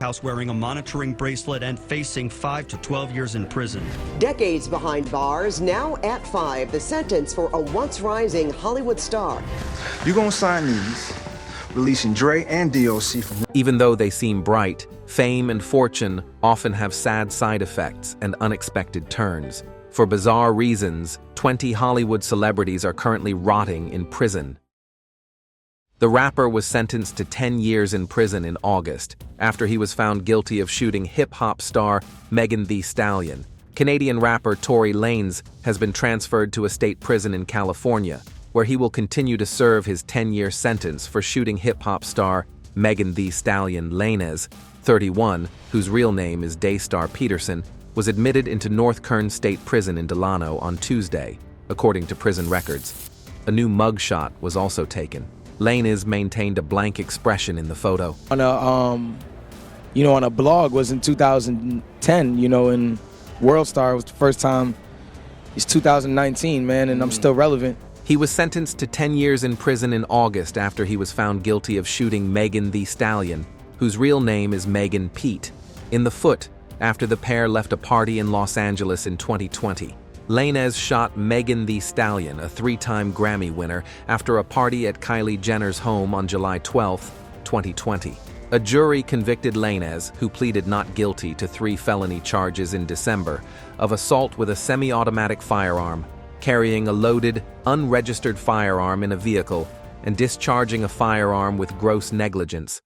House wearing a monitoring bracelet and facing 5 to 12 years in prison. Decades behind bars, now at 5, the sentence for a once rising Hollywood star. You gonna sign these, releasing Dre and DOC from... Even though they seem bright, fame and fortune often have sad side effects and unexpected turns. For bizarre reasons, 20 Hollywood celebrities are currently rotting in prison. The rapper was sentenced to 10 years in prison in August after he was found guilty of shooting hip-hop star Megan Thee Stallion. Canadian rapper Tory Lanez has been transferred to a state prison in California, where he will continue to serve his 10-year sentence for shooting hip-hop star Megan Thee Stallion. Lanez, 31, whose real name is Daystar Peterson, was admitted into North Kern State Prison in Delano on Tuesday, according to prison records. A new mugshot was also taken. Lanez maintained a blank expression in the photo. On a blog was in 2010, and WorldStar was the first time. It's 2019, man, and I'm still relevant. He was sentenced to 10 years in prison in August after he was found guilty of shooting Megan Thee Stallion, whose real name is Megan Pete, in the foot after the pair left a party in Los Angeles in 2020. Lanez shot Megan Thee Stallion, a 3-time Grammy winner, after a party at Kylie Jenner's home on July 12, 2020. A jury convicted Lanez, who pleaded not guilty to 3 felony charges in December, of assault with a semi-automatic firearm, carrying a loaded, unregistered firearm in a vehicle, and discharging a firearm with gross negligence.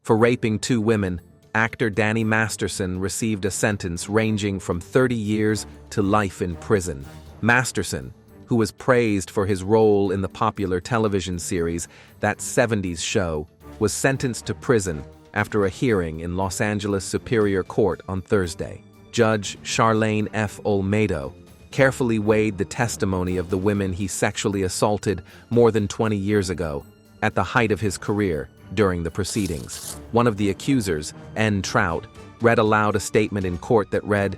For raping 2 women, actor Danny Masterson received a sentence ranging from 30 years to life in prison. Masterson, who was praised for his role in the popular television series That 70s Show, was sentenced to prison after a hearing in Los Angeles Superior Court on Thursday. Judge Charlene F. Olmedo carefully weighed the testimony of the women he sexually assaulted more than 20 years ago, at the height of his career, during the proceedings. One of the accusers, N. Trout, read aloud a statement in court that read,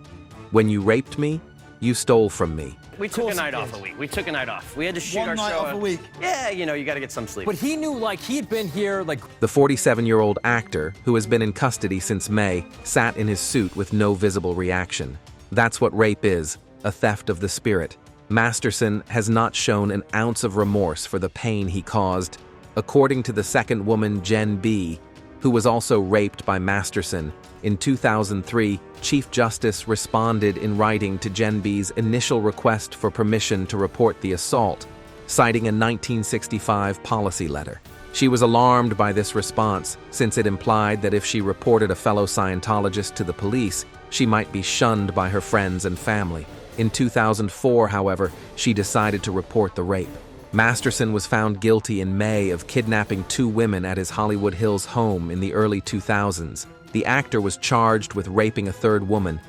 "When you raped me, you stole from me." We took a night off a week. We took a night off. We had to shoot our show. One night off a week. Yeah, you got to get some sleep. But he knew, he'd been here, The 47-year-old actor, who has been in custody since May, sat in his suit with no visible reaction. That's what rape is, a theft of the spirit. Masterson has not shown an ounce of remorse for the pain he caused. According to the second woman, Jen B., who was also raped by Masterson, in 2003, Chief Justice responded in writing to Jen B.'s initial request for permission to report the assault, citing a 1965 policy letter. She was alarmed by this response, since it implied that if she reported a fellow Scientologist to the police, she might be shunned by her friends and family. In 2004, however, she decided to report the rape. Masterson was found guilty in May of kidnapping 2 women at his Hollywood Hills home in the early 2000s. The actor was charged with raping a 3rd woman,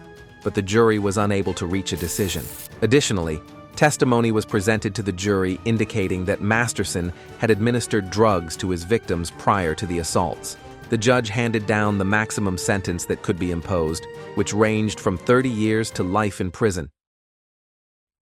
but the jury was unable to reach a decision. Additionally, testimony was presented to the jury indicating that Masterson had administered drugs to his victims prior to the assaults. The judge handed down the maximum sentence that could be imposed, which ranged from 30 years to life in prison.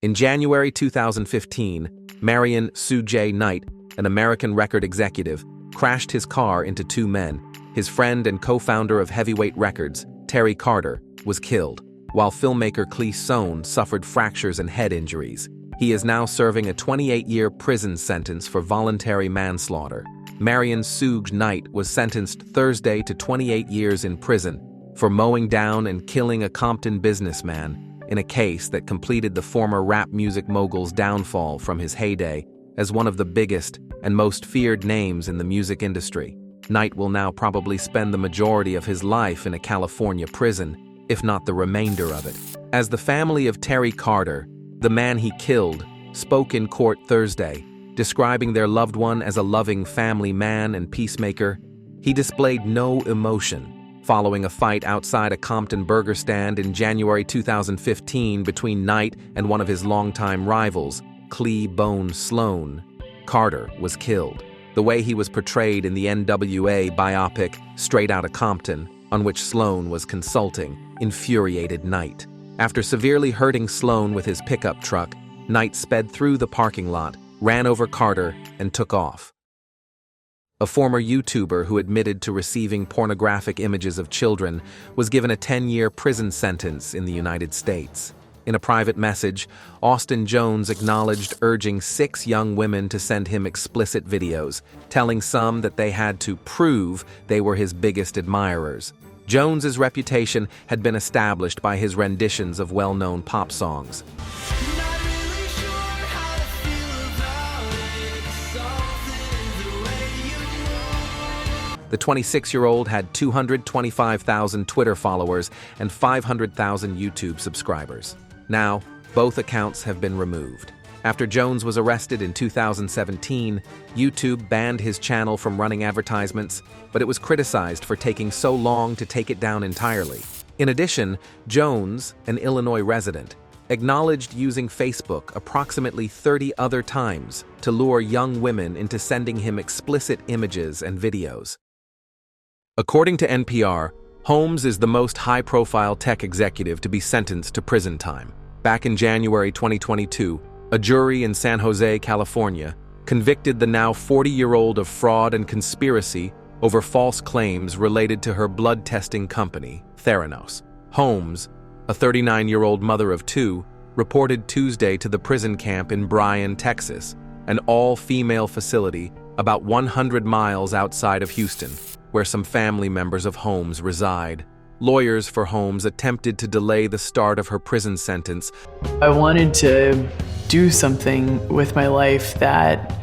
In January 2015, Marion Sue-J. Knight, an American record executive, crashed his car into 2 men. His friend and co-founder of Heavyweight Records, Terry Carter, was killed, while filmmaker Clee Sohn suffered fractures and head injuries. He is now serving a 28-year prison sentence for voluntary manslaughter. Marion Sue-J. Knight was sentenced Thursday to 28 years in prison for mowing down and killing a Compton businessman in a case that completed the former rap music mogul's downfall from his heyday as one of the biggest and most feared names in the music industry. Knight will now probably spend the majority of his life in a California prison, if not the remainder of it. As the family of Terry Carter, the man he killed, spoke in court Thursday, describing their loved one as a loving family man and peacemaker, he displayed no emotion following a fight outside a Compton burger stand in January 2015 between Knight and one of his longtime rivals, Clee Bone Sloan. Carter was killed. The way he was portrayed in the NWA biopic Straight Outta Compton, on which Sloan was consulting, infuriated Knight. After severely hurting Sloan with his pickup truck, Knight sped through the parking lot, ran over Carter, and took off. a former YouTuber who admitted to receiving pornographic images of children, was given a 10-year prison sentence in the United States. In a private message, Austin Jones acknowledged urging 6 young women to send him explicit videos, telling some that they had to prove they were his biggest admirers. Jones's reputation had been established by his renditions of well-known pop songs. The 26-year-old had 225,000 Twitter followers and 500,000 YouTube subscribers. Now, both accounts have been removed. After Jones was arrested in 2017, YouTube banned his channel from running advertisements, but it was criticized for taking so long to take it down entirely. In addition, Jones, an Illinois resident, acknowledged using Facebook approximately 30 other times to lure young women into sending him explicit images and videos. According to NPR, Holmes is the most high-profile tech executive to be sentenced to prison time. Back in January 2022, a jury in San Jose, California, convicted the now 40-year-old of fraud and conspiracy over false claims related to her blood testing company, Theranos. Holmes, a 39-year-old mother of 2, reported Tuesday to the prison camp in Bryan, Texas, an all-female facility about 100 miles outside of Houston, where some family members of Holmes reside. Lawyers for Holmes attempted to delay the start of her prison sentence. I wanted to do something with my life that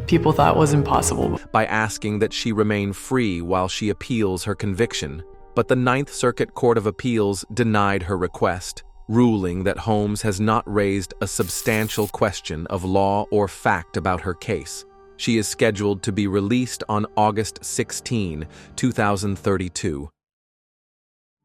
people thought was impossible. By asking that she remain free while she appeals her conviction. But the Ninth Circuit Court of Appeals denied her request, ruling that Holmes has not raised a substantial question of law or fact about her case. She is scheduled to be released on August 16, 2032.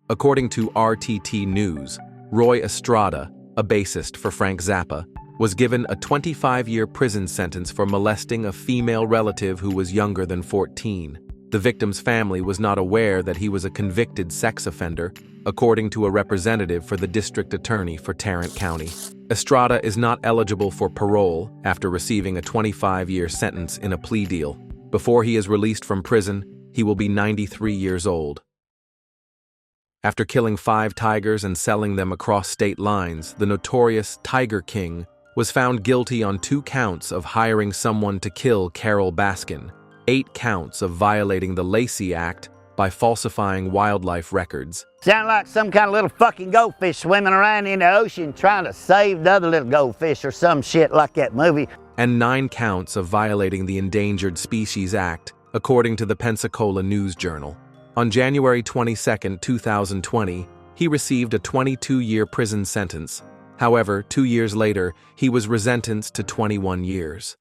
According to RTT News, Roy Estrada, a bassist for Frank Zappa, was given a 25-year prison sentence for molesting a female relative who was younger than 14. The victim's family was not aware that he was a convicted sex offender, according to a representative for the district attorney for Tarrant County. Estrada is not eligible for parole after receiving a 25-year sentence in a plea deal. Before he is released from prison, he will be 93 years old. After killing 5 tigers and selling them across state lines, the notorious Tiger King was found guilty on 2 counts of hiring someone to kill Carol Baskin, 8 counts of violating the Lacey Act by falsifying wildlife records. Sound like some kind of little fucking goldfish swimming around in the ocean trying to save the other little goldfish or some shit like that movie. And 9 counts of violating the Endangered Species Act, according to the Pensacola News-Journal. On January 22, 2020, he received a 22-year prison sentence. However, 2 years later, he was resentenced to 21 years.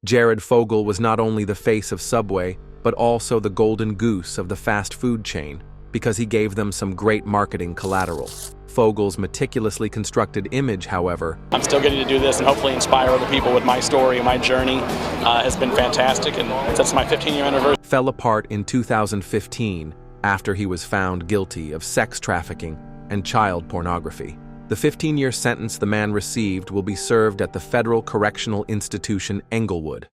Jared Fogle was not only the face of Subway, but also the golden goose of the fast food chain, because he gave them some great marketing collateral. Fogle's meticulously constructed image, however, I'm still getting to do this and hopefully inspire other people with my story and my journey has been fantastic, and since my 15-year anniversary, fell apart in 2015 after he was found guilty of sex trafficking and child pornography. The 15-year sentence the man received will be served at the Federal Correctional Institution Englewood.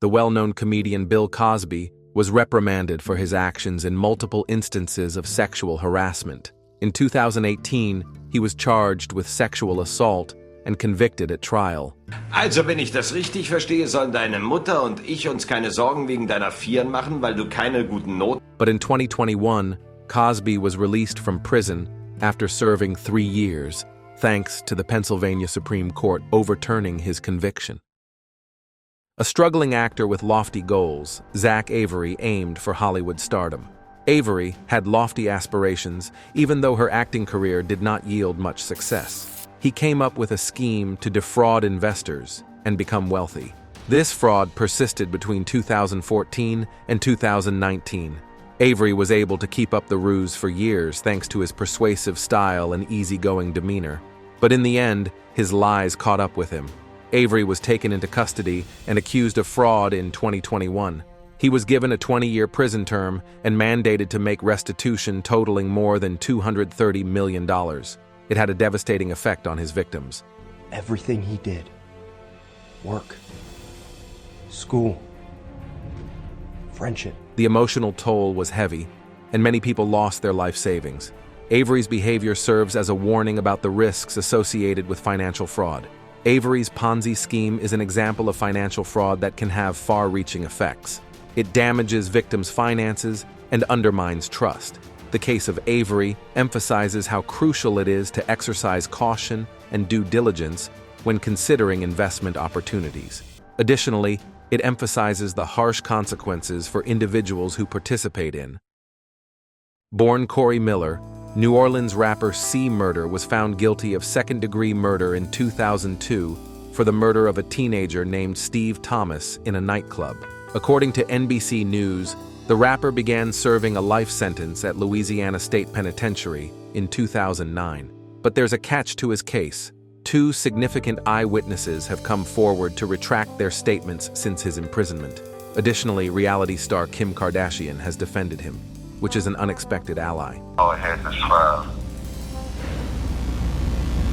The well-known comedian Bill Cosby was reprimanded for his actions in multiple instances of sexual harassment. In 2018, he was charged with sexual assault and convicted at trial. Also, wenn ich das richtig verstehe, sollen deine Mutter und ich uns keine Sorgen wegen deiner Vieren machen, weil du keine guten Noten. But in 2021, Cosby was released from prison after serving 3 years, thanks to the Pennsylvania Supreme Court overturning his conviction. A struggling actor with lofty goals, Zach Avery aimed for Hollywood stardom. Avery had lofty aspirations, even though her acting career did not yield much success. He came up with a scheme to defraud investors and become wealthy. This fraud persisted between 2014 and 2019. Avery was able to keep up the ruse for years thanks to his persuasive style and easygoing demeanor. But in the end, his lies caught up with him. Avery was taken into custody and accused of fraud in 2021. He was given a 20-year prison term and mandated to make restitution totaling more than $230 million. It had a devastating effect on his victims. Everything he did, work, school, friendship. The emotional toll was heavy, and many people lost their life savings. Avery's behavior serves as a warning about the risks associated with financial fraud. Avery's Ponzi scheme is an example of financial fraud that can have far-reaching effects. It damages victims' finances and undermines trust. The case of Avery emphasizes how crucial it is to exercise caution and due diligence when considering investment opportunities. Additionally, it emphasizes the harsh consequences for individuals who participate in. Born Corey Miller, New Orleans rapper C. Murder was found guilty of second-degree murder in 2002 for the murder of a teenager named Steve Thomas in a nightclub. According to NBC News, the rapper began serving a life sentence at Louisiana State Penitentiary in 2009. But there's a catch to his case. 2 significant eyewitnesses have come forward to retract their statements since his imprisonment. Additionally, reality star Kim Kardashian has defended him, which is an unexpected ally. Oh, it has this file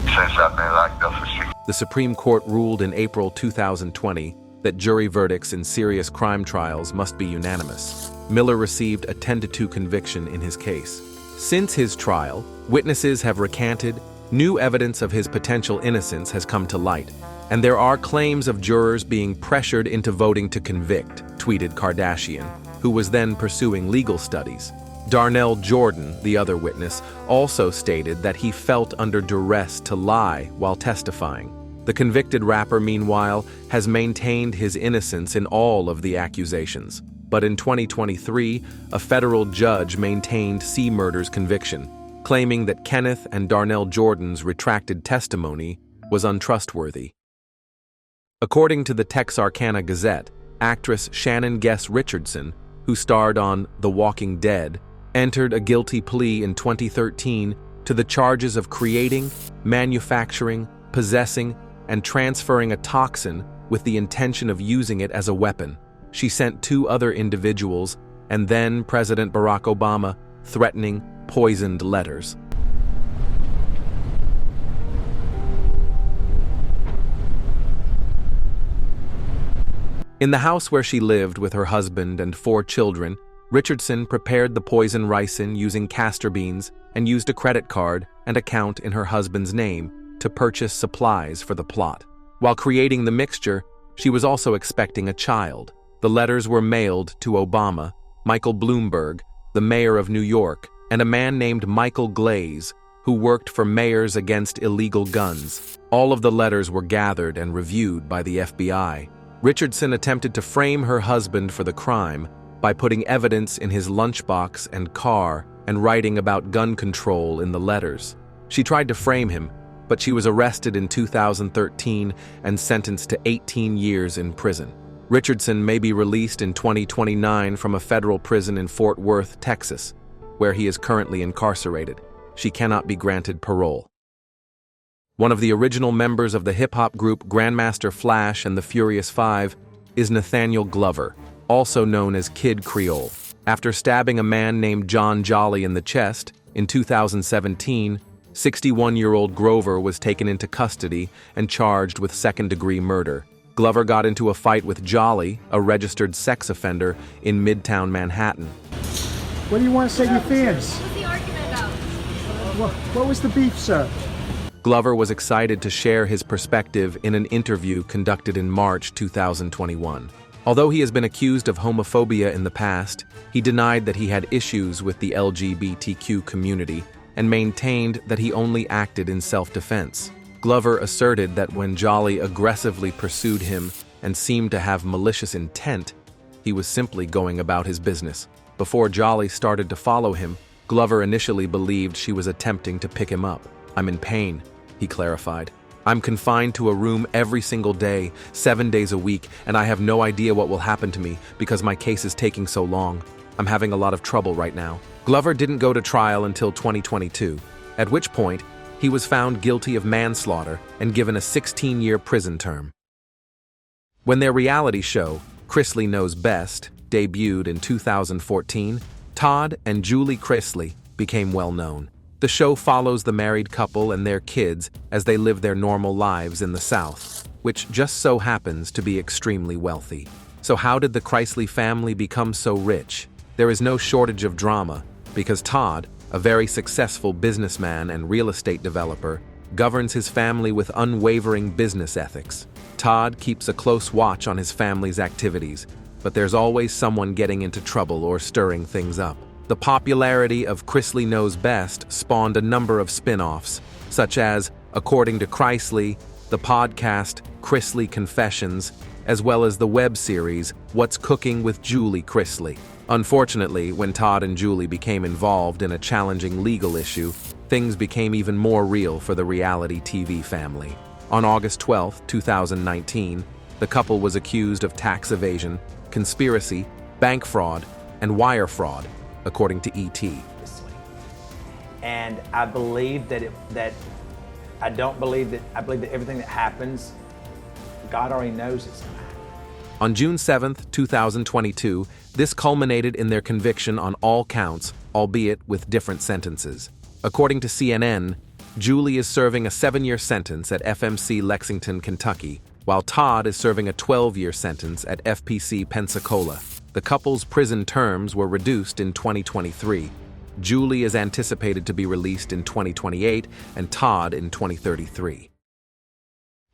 since I've been locked up for 6. The Supreme Court ruled in April 2020 that jury verdicts in serious crime trials must be unanimous. Miller received a 10-2 conviction in his case. Since his trial, witnesses have recanted, new evidence of his potential innocence has come to light, and there are claims of jurors being pressured into voting to convict, tweeted Kardashian, who was then pursuing legal studies. Darnell Jordan, the other witness, also stated that he felt under duress to lie while testifying. The convicted rapper, meanwhile, has maintained his innocence in all of the accusations. But in 2023, a federal judge maintained C. Murder's conviction, claiming that Kenneth and Darnell Jordan's retracted testimony was untrustworthy. According to the Texarkana Gazette, actress Shannon Guess Richardson, who starred on The Walking Dead, entered a guilty plea in 2013 to the charges of creating, manufacturing, possessing, and transferring a toxin with the intention of using it as a weapon. She sent 2 other individuals and then President Barack Obama threatening, poisoned letters. In the house where she lived with her husband and 4 children, Richardson prepared the poison ricin using castor beans and used a credit card and account in her husband's name to purchase supplies for the plot. While creating the mixture, she was also expecting a child. The letters were mailed to Obama, Michael Bloomberg, the mayor of New York, and a man named Michael Glaze, who worked for Mayors Against Illegal Guns. All of the letters were gathered and reviewed by the FBI. Richardson attempted to frame her husband for the crime by putting evidence in his lunchbox and car and writing about gun control in the letters. She tried to frame him, but she was arrested in 2013 and sentenced to 18 years in prison. Richardson may be released in 2029 from a federal prison in Fort Worth, Texas, where he is currently incarcerated. She cannot be granted parole. One of the original members of the hip-hop group Grandmaster Flash and the Furious Five is Nathaniel Glover, also known as Kid Creole. After stabbing a man named John Jolly in the chest in 2017, 61-year-old Grover was taken into custody and charged with second-degree murder. Glover got into a fight with Jolly, a registered sex offender, in Midtown Manhattan. What do you want to say to your fans? What was the argument about? What was the beef, sir? Glover was excited to share his perspective in an interview conducted in March 2021. Although he has been accused of homophobia in the past, he denied that he had issues with the LGBTQ community and maintained that he only acted in self-defense. Glover asserted that when Jolly aggressively pursued him and seemed to have malicious intent, he was simply going about his business. Before Jolly started to follow him, Glover initially believed she was attempting to pick him up. "I'm in pain," he clarified. "I'm confined to a room every single day, 7 days a week, and I have no idea what will happen to me because my case is taking so long. I'm having a lot of trouble right now." Glover didn't go to trial until 2022, at which point he was found guilty of manslaughter and given a 16-year prison term. When their reality show, Chrisley Knows Best, debuted in 2014, Todd and Julie Chrisley became well known. The show follows the married couple and their kids as they live their normal lives in the South, which just so happens to be extremely wealthy. So how did the Chrisley family become so rich? There is no shortage of drama, because Todd, a very successful businessman and real estate developer, governs his family with unwavering business ethics. Todd keeps a close watch on his family's activities, but there's always someone getting into trouble or stirring things up. The popularity of Chrisley Knows Best spawned a number of spin-offs, such as, according to Chrisley, the podcast Chrisley Confessions, as well as the web series What's Cooking with Julie Chrisley. Unfortunately, when Todd and Julie became involved in a challenging legal issue, things became even more real for the reality TV family. On August 12, 2019, the couple was accused of tax evasion, conspiracy, bank fraud, and wire fraud, according to ET. And I believe that I believe that everything that happens, God already knows it's going to happen. On June 7, 2022, this culminated in their conviction on all counts, albeit with different sentences. According to CNN, Julie is serving a 7-year sentence at FMC Lexington, Kentucky, while Todd is serving a 12-year sentence at FPC Pensacola. The couple's prison terms were reduced in 2023. Julie is anticipated to be released in 2028 and Todd in 2033.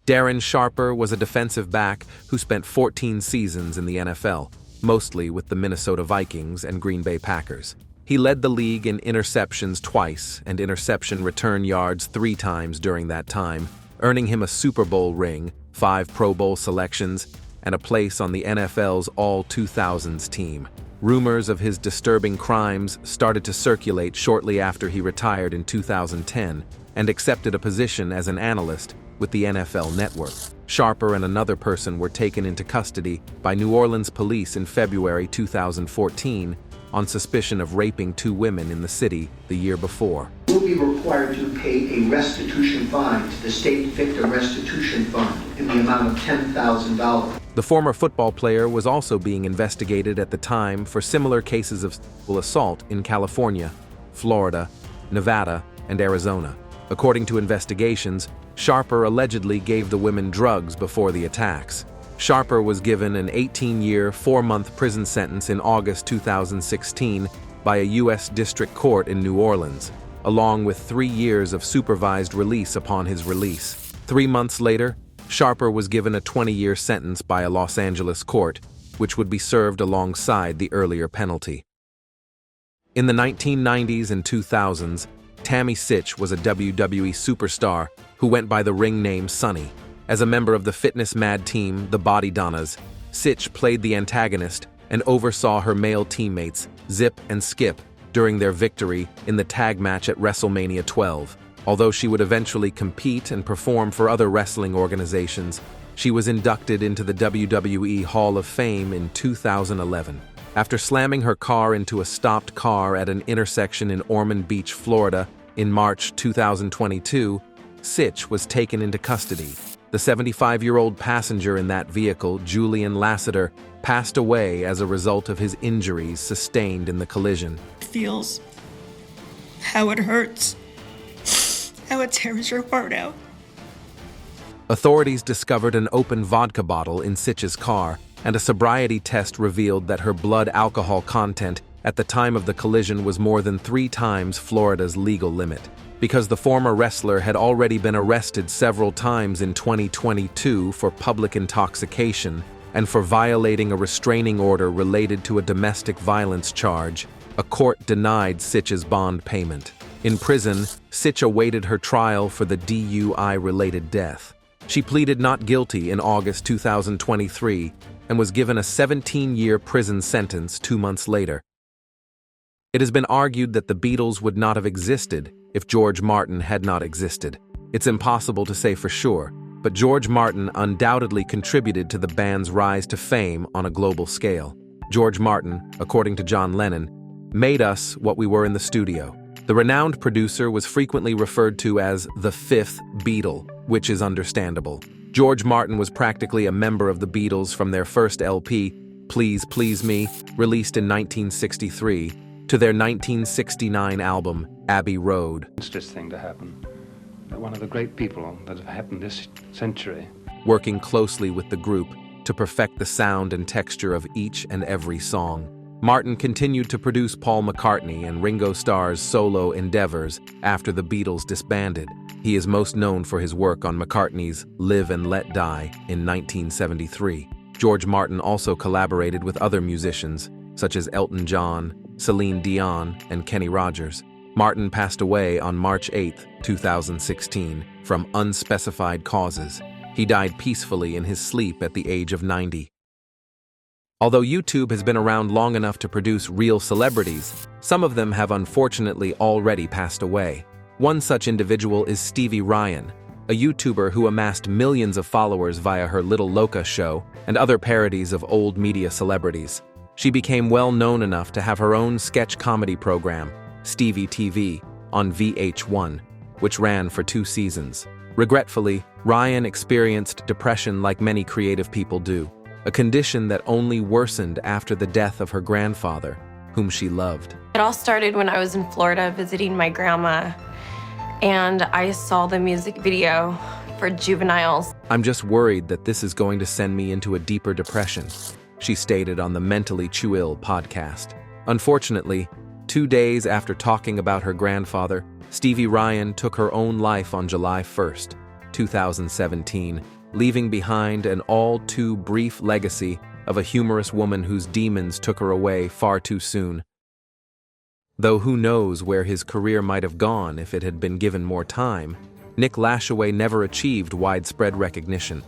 Darren Sharper was a defensive back who spent 14 seasons in the NFL, mostly with the Minnesota Vikings and Green Bay Packers. He led the league in interceptions twice and interception return yards 3 times during that time, earning him a Super Bowl ring, 5 Pro Bowl selections, and a place on the NFL's All-2000s team. Rumors of his disturbing crimes started to circulate shortly after he retired in 2010 and accepted a position as an analyst with the NFL Network. Sharper and another person were taken into custody by New Orleans police in February 2014 on suspicion of raping 2 women in the city the year before. Will be required to pay a restitution fine to the State Victim Restitution Fund in the amount of $10,000. The former football player was also being investigated at the time for similar cases of sexual assault in California, Florida, Nevada, and Arizona. According to investigations, Sharper allegedly gave the women drugs before the attacks. Sharper was given an 18-year, 4-month prison sentence in August 2016 by a U.S. District Court in New Orleans, along with 3 years of supervised release upon his release. 3 months later, Sharper was given a 20-year sentence by a Los Angeles court, which would be served alongside the earlier penalty. In the 1990s and 2000s, Tammy Sytch was a WWE superstar who went by the ring name Sunny. As a member of the fitness mad team, the Body Donnas, Sytch played the antagonist and oversaw her male teammates, Zip and Skip, during their victory in the tag match at WrestleMania 12. Although she would eventually compete and perform for other wrestling organizations, she was inducted into the WWE Hall of Fame in 2011. After slamming her car into a stopped car at an intersection in Ormond Beach, Florida, in March 2022, Sytch was taken into custody. The 75-year-old passenger in that vehicle, Julian Lassiter, passed away as a result of his injuries sustained in the collision. It feels how it hurts, how it tears your heart out. Authorities discovered an open vodka bottle in Sytch's car, and a sobriety test revealed that her blood alcohol content at the time of the collision was more than 3 times Florida's legal limit. Because the former wrestler had already been arrested several times in 2022 for public intoxication and for violating a restraining order related to a domestic violence charge, a court denied Sytch's bond payment. In prison, Sytch awaited her trial for the DUI-related death. She pleaded not guilty in August 2023 and was given a 17-year prison sentence 2 months later. It has been argued that the Beatles would not have existed if George Martin had not existed. It's impossible to say for sure, but George Martin undoubtedly contributed to the band's rise to fame on a global scale. George Martin, according to John Lennon, made us what we were in the studio. The renowned producer was frequently referred to as the 5th Beatle, which is understandable. George Martin was practically a member of the Beatles from their first LP, Please Please Me, released in 1963, to their 1969 album, Abbey Road. This thing to happen. One of the great people that have happened this century. Working closely with the group, to perfect the sound and texture of each and every song. Martin continued to produce Paul McCartney and Ringo Starr's solo endeavors after the Beatles disbanded. He is most known for his work on McCartney's Live and Let Die in 1973. George Martin also collaborated with other musicians, such as Elton John, Celine Dion, and Kenny Rogers. Martin passed away on March 8, 2016, from unspecified causes. He died peacefully in his sleep at the age of 90. Although YouTube has been around long enough to produce real celebrities, some of them have unfortunately already passed away. One such individual is Stevie Ryan, a YouTuber who amassed millions of followers via her Little Loca show and other parodies of old media celebrities. She became well known enough to have her own sketch comedy program, Stevie TV, on VH1, which ran for 2 seasons. Regretfully, Ryan experienced depression like many creative people do, a condition that only worsened after the death of her grandfather, whom she loved. It all started when I was in Florida visiting my grandma, and I saw the music video for Juveniles. "I'm just worried that this is going to send me into a deeper depression," she stated on the Mentally Chill podcast. Unfortunately, 2 days after talking about her grandfather, Stevie Ryan took her own life on July 1st, 2017, leaving behind an all-too-brief legacy of a humorous woman whose demons took her away far too soon. Though who knows where his career might have gone if it had been given more time, Nick Lashaway never achieved widespread recognition.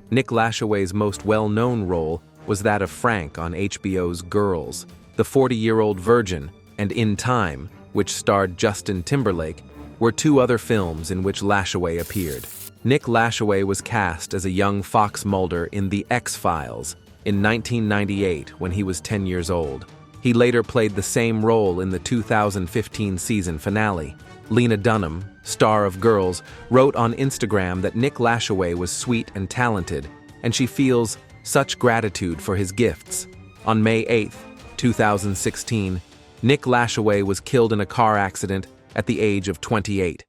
Nick Lashaway's most well-known role was that of Frank on HBO's Girls. The 40-year-old Virgin and In Time, which starred Justin Timberlake, were 2 other films in which Lashaway appeared. Nick Lashaway was cast as a young Fox Mulder in The X-Files in 1998 when he was 10 years old. He later played the same role in the 2015 season finale. Lena Dunham, star of Girls, wrote on Instagram that Nick Lashaway was sweet and talented, and she feels such gratitude for his gifts. On May 8, 2016, Nick Lashaway was killed in a car accident at the age of 28.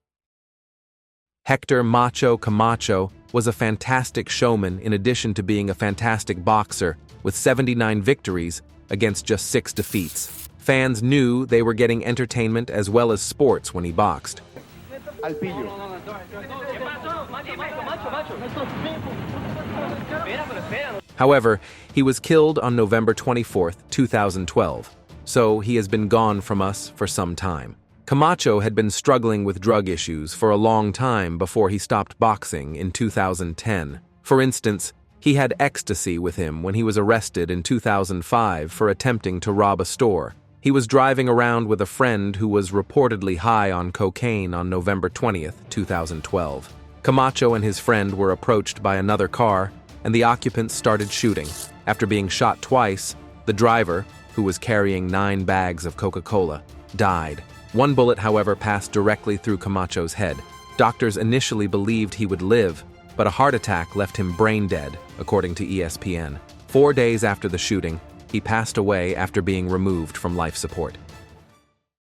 Hector Macho Camacho was a fantastic showman in addition to being a fantastic boxer with 79 victories against just 6 defeats. Fans knew they were getting entertainment as well as sports when he boxed. However, he was killed on November 24, 2012, so he has been gone from us for some time. Camacho had been struggling with drug issues for a long time before he stopped boxing in 2010. For instance, he had ecstasy with him when he was arrested in 2005 for attempting to rob a store. He was driving around with a friend who was reportedly high on cocaine on November 20th, 2012. Camacho and his friend were approached by another car, and the occupants started shooting. After being shot twice, the driver, who was carrying 9 bags of Coca-Cola, died. One bullet, however, passed directly through Camacho's head. Doctors initially believed he would live, but a heart attack left him brain dead, according to ESPN. 4 days after the shooting, he passed away after being removed from life support.